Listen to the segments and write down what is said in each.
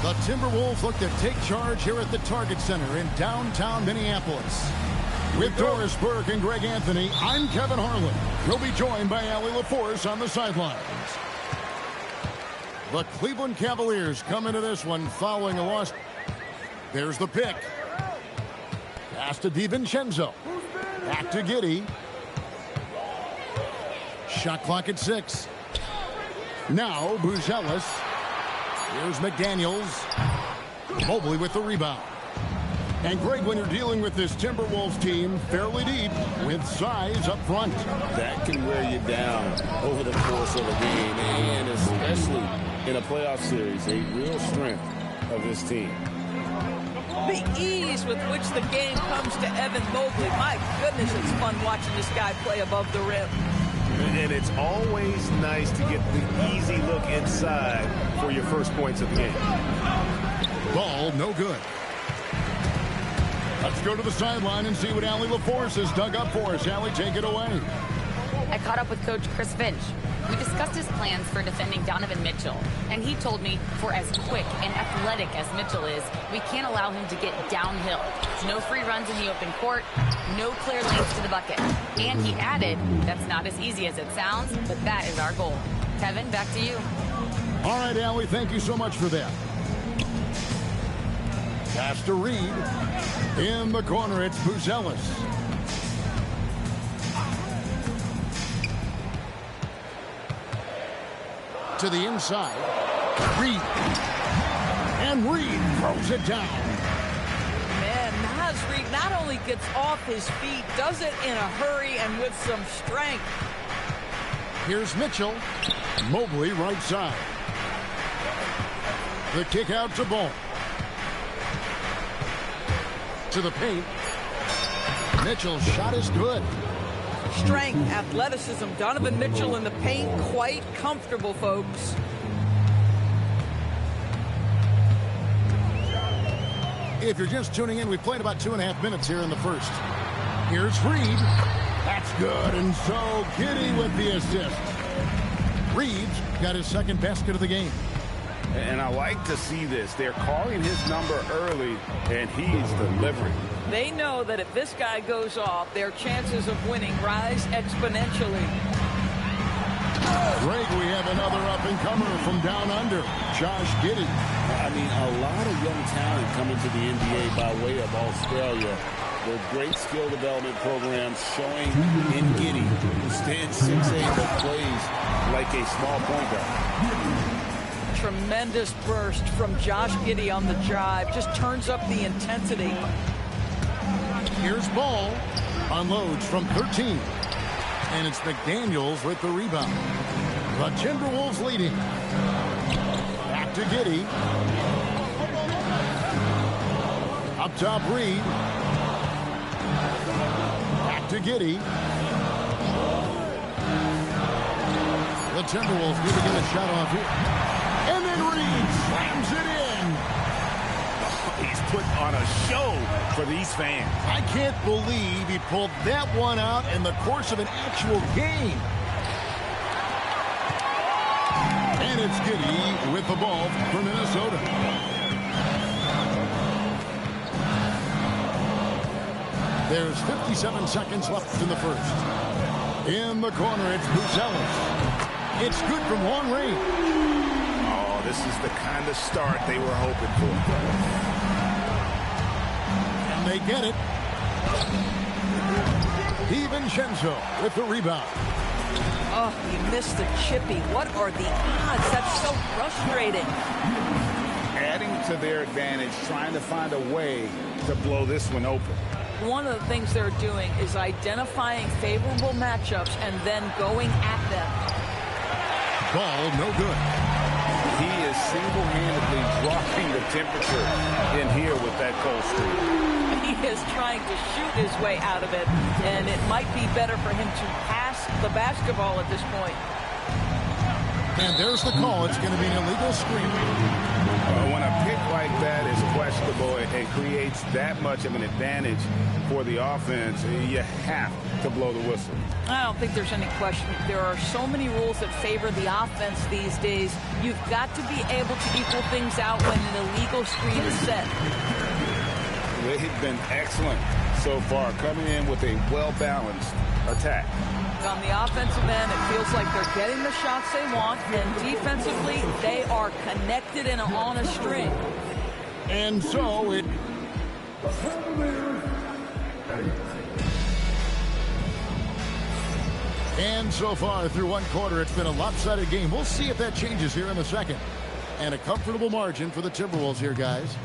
The Timberwolves look to take charge here at the Target Center in downtown Minneapolis. With Doris Burke and Greg Anthony, I'm Kevin Harlan. We'll be joined by Allie LaForce on the sidelines. The Cleveland Cavaliers come into this one following a loss. There's the pick. Pass to DiVincenzo. Back to Giddey. Shot clock at 6. Now Buzelis. Here's McDaniels. Mobley with the rebound. And Greg, when you're dealing with this Timberwolves team, fairly deep with size up front. That can wear you down over the course of a game, and especially in a playoff series, a real strength of this team. The ease with which the game comes to Evan Mobley. My goodness, it's fun watching this guy play above the rim. And it's always nice to get the easy look inside for your first points of the game. Ball no good. Let's go to the sideline and see what Allie LaForce has dug up for us. Allie, take it away. I caught up with Coach Chris Finch. We discussed his plans for defending Donovan Mitchell, and he told me for as quick and athletic as Mitchell is, we can't allow him to get downhill. No free runs in the open court, no clear lanes to the bucket. And he added, that's not as easy as it sounds, but that is our goal. Kevin, back to you. All right, Allie, thank you so much for that. Pass to Reed. In the corner, it's Buzelis. To the inside. Reed. And Reed throws it down. Man, Naz Reed not only gets off his feet, does it in a hurry and with some strength. Here's Mitchell. Mobley right side. The kick out to Ball. To the paint. Mitchell's shot is good. Strength, athleticism. Donovan Mitchell in the paint, quite comfortable, folks. If you're just tuning in, we played about 2.5 minutes here in the first. Here's Reed. That's good, and so Giddey with the assist. Reed's got his second basket of the game. And I like to see this. They're calling his number early, and he's delivering. They know that if this guy goes off, their chances of winning rise exponentially. Greg, we have another up-and-comer from down under, Josh Giddey. I mean, a lot of young talent coming to the NBA by way of Australia. With great skill development programs showing in Giddey, who stands 6'8", but plays like a small point guard. Tremendous burst from Josh Giddey on the drive. Just turns up the intensity. Here's Ball. Unloads from 13. And it's McDaniels with the rebound. The Timberwolves leading. Back to Giddey. Up top, Reed. Back to Giddey. The Timberwolves need to get a shot off here. And then Reed slams it in. He's put on a show for these fans. I can't believe he pulled that one out in the course of an actual game. And it's Giddey with the ball for Minnesota. There's 57 seconds left in the first. In the corner, it's Buzelis. It's good from long range. Oh, this is the kind of start they were hoping for. And they get it. DiVincenzo with the rebound. Oh, he missed the chippy. What are the odds? That's so frustrating. Adding to their advantage, trying to find a way to blow this one open. One of the things they're doing is identifying favorable matchups and then going at them. Ball no good. He is single-handedly dropping the temperature in here with that cold streak. He is trying to shoot his way out of it, and it might be better for him to pass the basketball at this point. And there's the call. It's going to be an illegal screen. When a pick like that is questionable and creates that much of an advantage for the offense, you have to blow the whistle. I don't think there's any question. There are so many rules that favor the offense these days. You've got to be able to equal things out when an illegal screen is set. They've been excellent so far, coming in with a well-balanced attack. On the offensive end, it feels like they're getting the shots they want, and defensively, they are connected and on a string. And so it... And so far, through one quarter, it's been a lopsided game. We'll see if that changes here in the second. And a comfortable margin for the Timberwolves here, guys.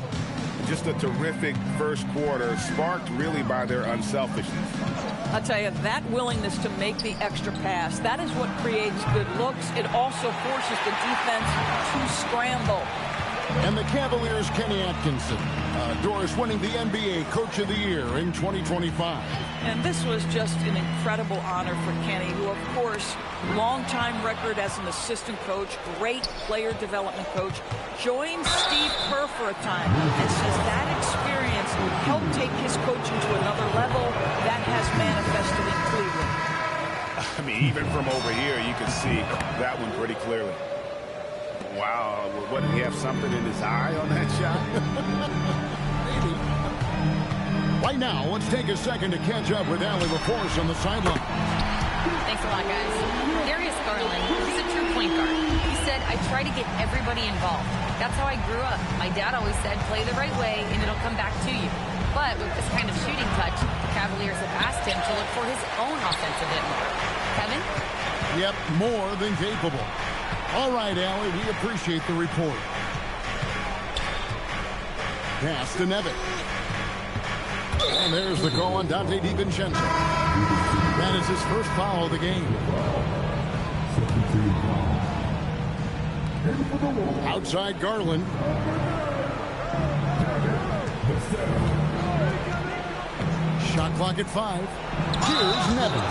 Just a terrific first quarter, sparked really by their unselfishness. I'll tell you, that willingness to make the extra pass, that is what creates good looks. It also forces the defense to scramble. And the Cavaliers' Kenny Atkinson, Doris winning the NBA Coach of the Year in 2025. And this was just an incredible honor for Kenny, who, of course, long-time record as an assistant coach, great player development coach, joined Steve Kerr for a time and says that experience helped take his coaching to another level. That has manifested in Cleveland. I mean, even from over here, you can see that one pretty clearly. Wow, what, did he have something in his eye on that shot? Maybe. Right now, let's take a second to catch up with Allie LaForce on the sideline. Thanks a lot, guys. Darius Garland, he's a true point guard. He said, I try to get everybody involved. That's how I grew up. My dad always said, play the right way, and it'll come back to you. But with this kind of shooting touch, the Cavaliers have asked him to look for his own offensive hit more. Kevin? Yep, more than capable. All right, Allie, we appreciate the report. Pass to Nevitt. And there's the call on Dante DiVincenzo. That is his first foul of the game. Outside Garland. Shot clock at 5. Here's Nevitt.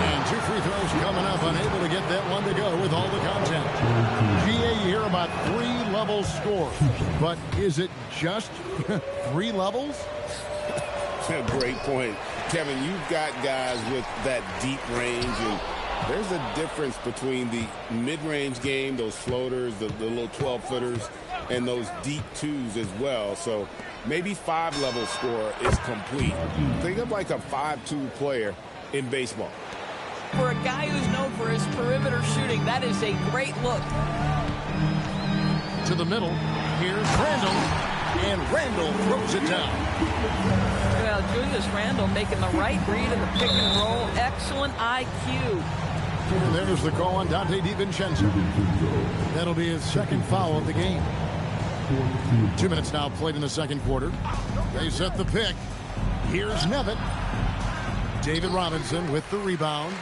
And 2 free throws coming up, unable to get that one to go with all the contact. GA, you hear about 3-level score. But is it just 3 levels? Great point. Kevin, you've got guys with that deep range, and there's a difference between the mid-range game, those floaters, the little 12-footers, and those deep twos as well. So maybe 5-level score is complete. Think of like a 5-2 player in baseball. For a guy who's known for his perimeter shooting, that is a great look. To the middle. Here's Randall. And Randall throws it down. Well, Julius Randall making the right read in the pick and roll. Excellent IQ. And there's the call on Dante DiVincenzo. That'll be his second foul of the game. 2 minutes now played in the second quarter. They set the pick. Here's Nevitt. David Robinson with the rebound.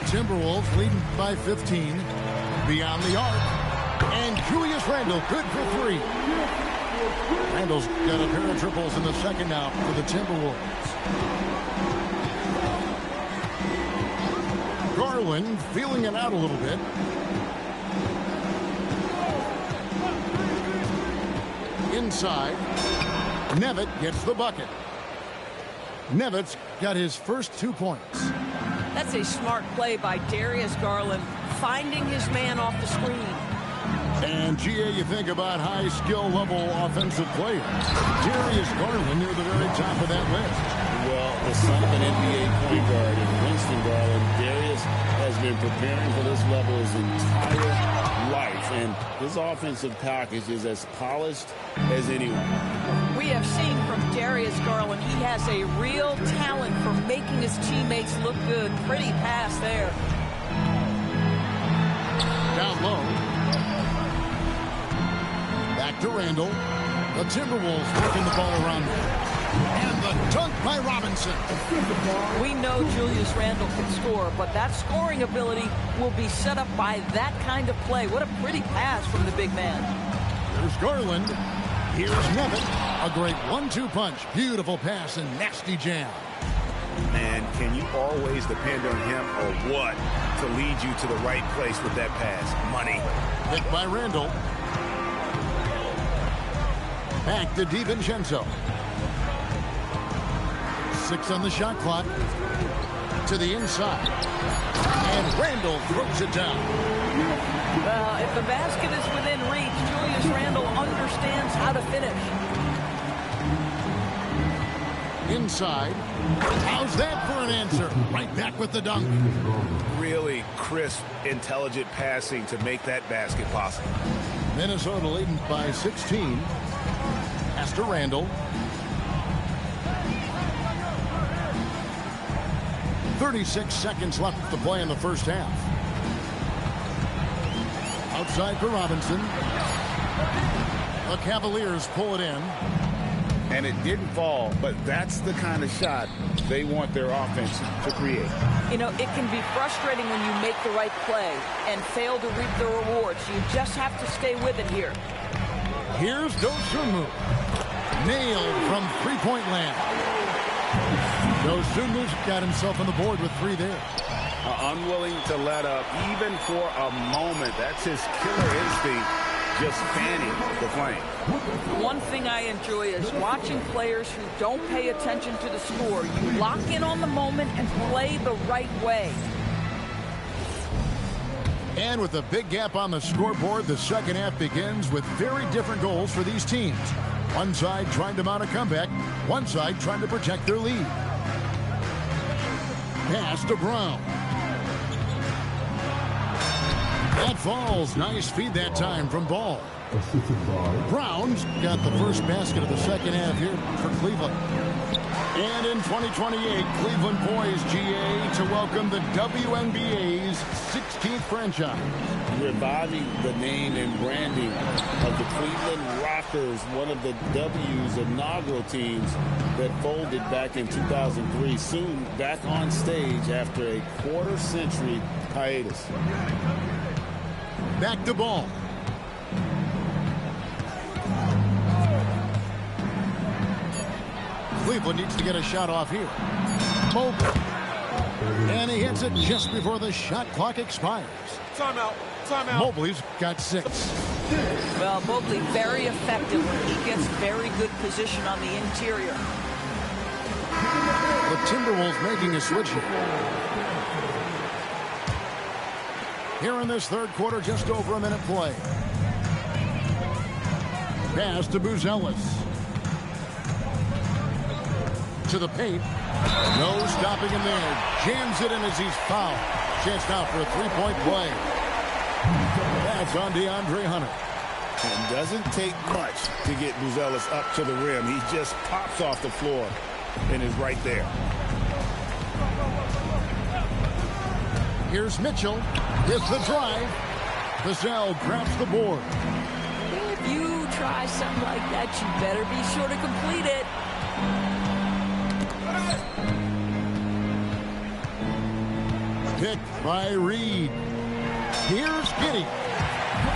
Timberwolves leading by 15. Beyond the arc. And Julius Randall good for 3. Randall's got a pair of triples in the second now for the Timberwolves. Garland feeling it out a little bit. Inside. Nevitt gets the bucket. Nevitt's got his first 2 points. That's a smart play by Darius Garland, finding his man off the screen. And, GA, you think about high skill level offensive players. Darius Garland near the very top of that list. Well, the son of an NBA point guard in Winston Garland, Darius has been preparing for this level his entire life, and his offensive package is as polished as anyone. We have seen from Darius Garland, he has a real talent for making his teammates look good. Pretty pass there. Down low. Back to Randall. The Timberwolves working the ball around him. And the dunk by Robinson. We know Julius Randall can score, but that scoring ability will be set up by that kind of play. What a pretty pass from the big man. There's Garland. Here's Nevitt. A great 1-2 punch. Beautiful pass and nasty jam. Man, can you always depend on him or what to lead you to the right place with that pass? Money. Hit by Randall. Back to DiVincenzo. 6 on the shot clock. To the inside. And Randall throws it down. Well, if the basket is within reach, Julius Randle understands how to finish. Inside. How's that for an answer? Right back with the dunk. Really crisp, intelligent passing to make that basket possible. Minnesota leading by 16. Pass to Randall. 36 seconds left to play in the first half. Outside for Robinson. The Cavaliers pull it in. And it didn't fall, but that's the kind of shot they want their offense to create. You know, it can be frustrating when you make the right play and fail to reap the rewards. You just have to stay with it here. Here's Dosunmu. Nailed from three-point land. Dosunmu's got himself on the board with 3 there. Unwilling to let up even for a moment. That's his killer instinct, just fanning the flame. One thing I enjoy is watching players who don't pay attention to the score. You lock in on the moment and play the right way. And with a big gap on the scoreboard, the second half begins with very different goals for these teams. One side trying to mount a comeback, one side trying to protect their lead. Pass to Brown. That falls. Nice feed that time from Ball. Brown's got the first basket of the second half here for Cleveland. And in 2028, Cleveland poised, GA, to welcome the WNBA's 16th franchise. Reviving the name and branding of the Cleveland Rockers, one of the W's inaugural teams that folded back in 2003, soon back on stage after a quarter-century hiatus. Back to Ball. Cleveland needs to get a shot off here. Mobley. And he hits it just before the shot clock expires. Timeout. Timeout. Mobley's got 6. Well, Mobley very effective when he gets very good position on the interior. The Timberwolves making a switch here. Here in this third quarter, just over a minute play. Pass to Buzelis. To the paint. No stopping him there. Jams it in as he's fouled. Chance now for a three-point play. That's on DeAndre Hunter. And doesn't take much to get Buzelis up to the rim. He just pops off the floor and is right there. Here's Mitchell. Here's the drive. Vassell grabs the board. If you try something like that, you better be sure to complete it. Picked by Reed. Here's Giddey.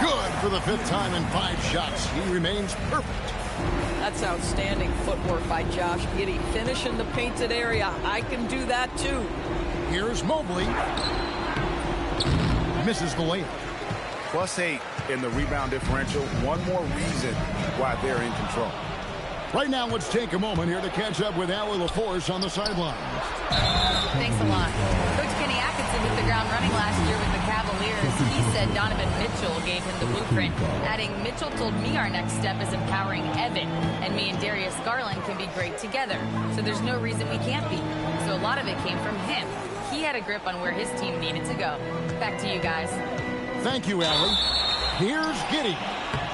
Good for the 5th time in 5 shots. He remains perfect. That's outstanding footwork by Josh Giddey. Finish in the painted area. I can do that too. Here's Mobley. Misses the layup. +8 in the rebound differential. One more reason why they're in control. Right now, let's take a moment here to catch up with Allie LaForce on the sideline. Thanks a lot. Coach Kenny Atkinson hit the ground running last year with the Cavaliers. He said Donovan Mitchell gave him the blueprint, adding, Mitchell told me our next step is empowering Evan, and me and Darius Garland can be great together. So there's no reason we can't be. So a lot of it came from him. He had a grip on where his team needed to go. Back to you guys. Thank you, Allie. Here's Giddey.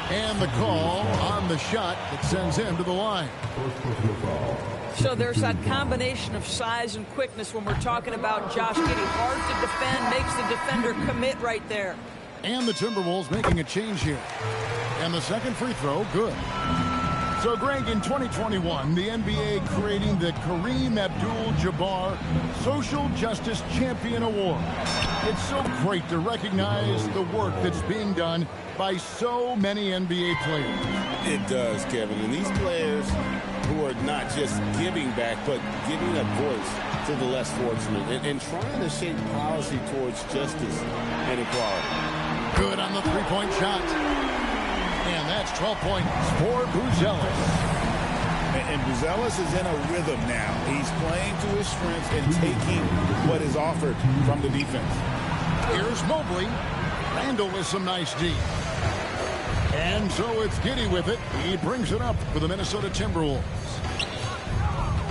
And the call on the shot that sends him to the line. So there's that combination of size and quickness when we're talking about Josh Giddey. Hard to defend, makes the defender commit right there. And the Timberwolves making a change here. And the second free throw, good. So, Greg, in 2021, the NBA creating the Kareem Abdul-Jabbar Social Justice Champion Award. It's so great to recognize the work that's being done by so many NBA players. It does, Kevin. And these players who are not just giving back, but giving a voice to the less fortunate and trying to shape policy towards justice and equality. Good on the three-point shot. And that that's 12 points for Buzelis. And Buzelis is in a rhythm now. He's playing to his strengths and taking what is offered from the defense. Here's Mobley. Randall with some nice D. And so it's Giddey with it. He brings it up for the Minnesota Timberwolves.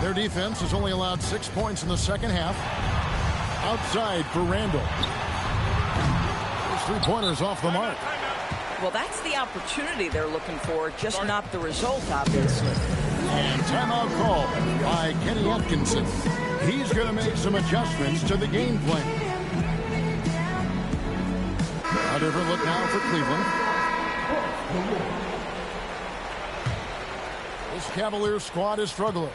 Their defense has only allowed 6 points in the second half. Outside for Randall. Those three-pointers off the mark. Well, that's the opportunity they're looking for, just not the result, obviously. And timeout call by Kenny Atkinson. He's going to make some adjustments to the game plan. A different look now for Cleveland. This Cavaliers squad is struggling.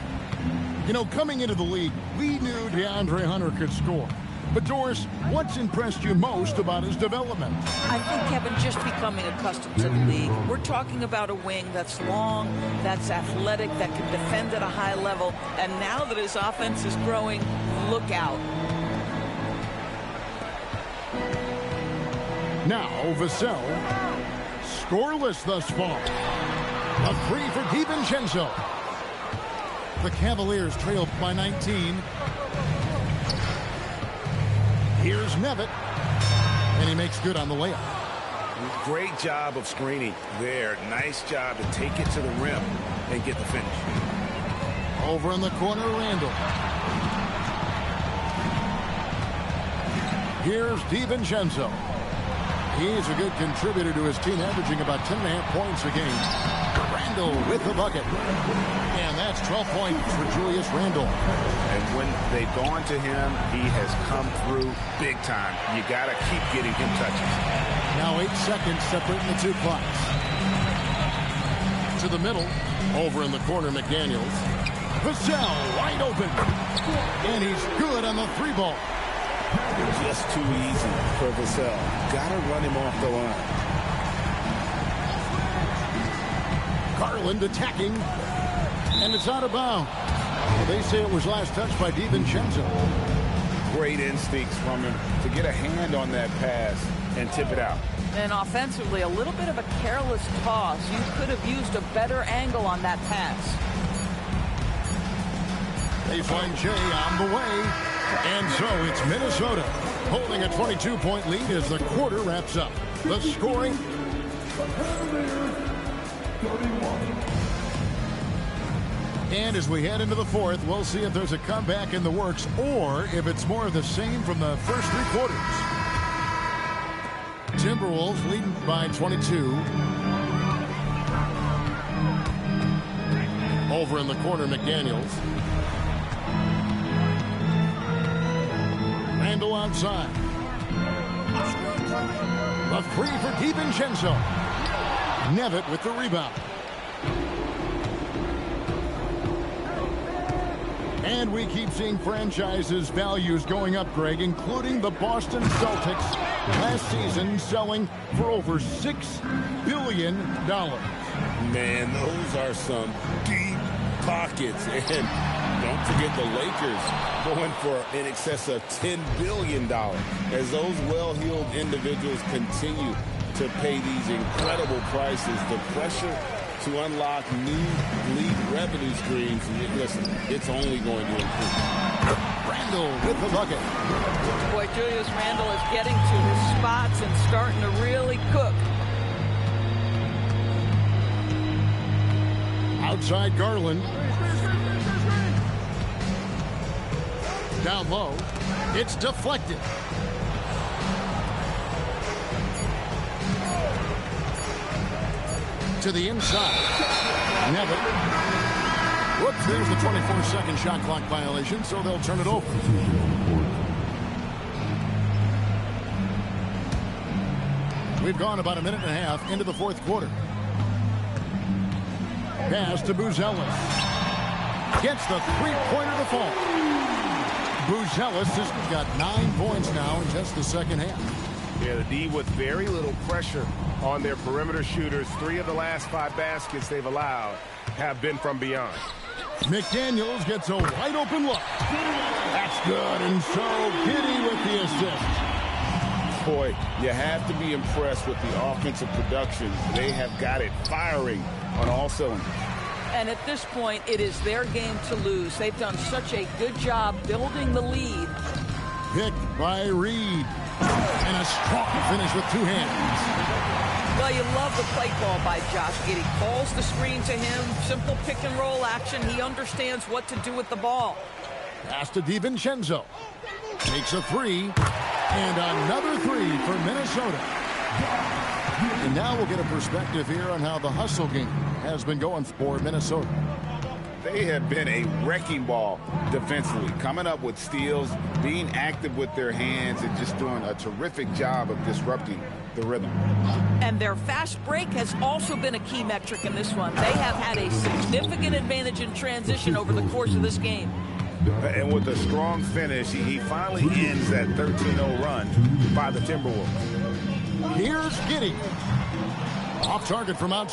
You know, coming into the league, we knew DeAndre Hunter could score. But, Doris, what's impressed you most about his development? I think, Kevin, just becoming accustomed to the league. We're talking about a wing that's long, that's athletic, that can defend at a high level. And now that his offense is growing, look out. Now, Vassell, scoreless thus far. A three for DiVincenzo. The Cavaliers trail by 19. Here's Nevitt, and he makes good on the layup. Great job of screening there. Nice job to take it to the rim and get the finish. Over in the corner, Randall. Here's DiVincenzo. He's a good contributor to his team, averaging about 10.5 points a game. Randall with the bucket. And that's 12 points for Julius Randall. And when they've gone to him, he has come through big time. You got to keep getting him touches. Now 8 seconds separating the two clocks. To the middle. Over in the corner, McDaniels. Vassell wide open. And he's good on the three ball. Just too easy for Vassell. Got to run him off the line. Garland attacking. And it's out of bounds. They say it was last touched by DiVincenzo. Great instincts from him to get a hand on that pass and tip it out. And offensively, a little bit of a careless toss. You could have used a better angle on that pass. Baseline J on the way. And so it's Minnesota holding a 22-point lead as the quarter wraps up. The scoring. And as we head into the fourth, we'll see if there's a comeback in the works or if it's more of the same from the first three quarters. Timberwolves leading by 22. Over in the corner, McDaniels. Randall outside. The three for DiVincenzo. Nevitt with the rebound. And we keep seeing franchises' values going up, Greg, including the Boston Celtics last season selling for over $6 billion. Man, those are some deep pockets. And don't forget the Lakers going for in excess of $10 billion as those well-heeled individuals continue to pay these incredible prices. The pressure to unlock new league revenue streams, listen, it's only going to improve. Randall with the bucket. Boy, Julius Randall is getting to his spots and starting to really cook. Outside Garland. Down low. It's deflected. To the inside. Nevitt. Whoops, there's the 24-second shot clock violation, so they'll turn it over. We've gone about a minute and a half into the fourth quarter. Pass to Buzelis. Gets the three-pointer to fall. Buzelis has got 9 points now in just the second half. Yeah, the D with very little pressure on their perimeter shooters. 3 of the last 5 baskets they've allowed have been from beyond. McDaniels gets a wide open look. That's good, and so Giddey with the assist. Boy, you have to be impressed with the offensive production. They have got it firing on all cylinders. And at this point, it is their game to lose. They've done such a good job building the lead. Picked by Reed. And a strong finish with two hands. Well, you love the play call by Josh Giddey. Calls the screen to him. Simple pick and roll action. He understands what to do with the ball. Pass to DiVincenzo. Takes a three. And another three for Minnesota. And now we'll get a perspective here on how the hustle game has been going for Minnesota. They have been a wrecking ball defensively, coming up with steals, being active with their hands, and just doing a terrific job of disrupting the rhythm. And their fast break has also been a key metric in this one. They have had a significant advantage in transition over the course of this game. And with a strong finish, he finally ends that 13-0 run by the Timberwolves. Here's Giddey. Off target from outside.